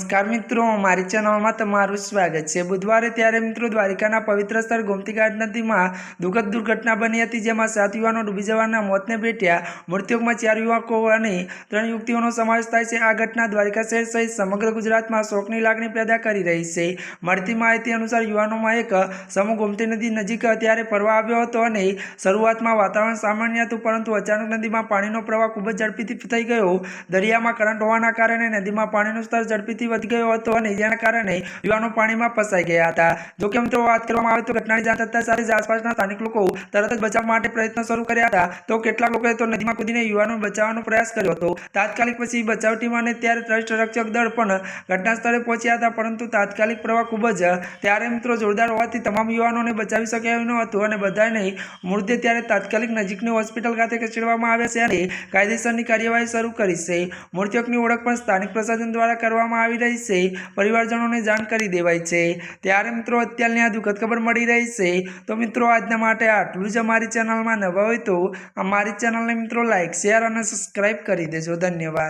नमस्कार मित्रों, हमारी चैनल में तमारू स्वागत है। बुधवारे त्यारे मित्रों द्वारिकाना पवित्र स्थल गोमती घाट नदी में दुखद दुर्घटना बनी थी, जेमां 7 युवानों डूबी जवाना मौतने भेट्या। मृत्युक में 4 युवकों और 3 युवतीओनो समावेश थाय छे। आ घटना द्वारिका शहर सहित समग्र गुजरात में शोकनी लागणी पैदा करी रही है। मळती माहिती अनुसार युवानों में एक समूह गोमती नदी नजीक त्यारे फरवा आव्यो हतो अने शरूआत में वातावरण सामान्य हतुं, परंतु अचानक नदी में पाणीनो प्रवाह खूब ज झड़पीथी थई गयो। दरिया में करंट होवाना कारणे नदी में पाणीनुं स्तर झड़पीथी वधी गयो हतो अने जेना कारणे युवानो पाणी में फसाई गया हता। जो के मित्रों वात करवामां आवे तो घटनानी जाण थतां साथ ज आसपासना स्थानिक लोको तरत ज बचाव माटे प्रयत्न शरू कर्या हता, तो केटलाक लोकोए तो नदीमां कूदीने युवानोने बचावવાનો प्रयास कर्यो हतो। तात्कालिक पछी बचाव टीम अने त्यारे ट्रस्ट रक्षक दळ पण घटना स्थळे पहोंच्या हता, परंतु तात्कालिक प्रवाह खूब ज त्यारे मित्रों जोरदार होवाथी तमाम युवानोने बचावी शक्या न हतुं अने बधाने मृतदेह त्यारे तात्कालिक नजीकनी होस्पिटल खाते खसेडवामां આવ્યા છે અને કાયદેસરની કાર્યવાહી શરૂ કરી છે। મૃતકની ઓળખ પણ સ્થાનિક પ્રશાસન દ્વારા કરવામાં આવી રહી છે। પરિવારજનોને જાણ કરી દેવાઈ છે। ત્યારે મિત્રો અત્યારની આ દુઃખદ ખબર મળી રહી છે। તો મિત્રો આજના માટે આટલું જ। અમારી ચેનલમાં નવા હોય તો અમારી ચેનલને મિત્રો લાઈક, શેર અને સબસ્ક્રાઇબ કરી દેજો। ધન્યવાદ।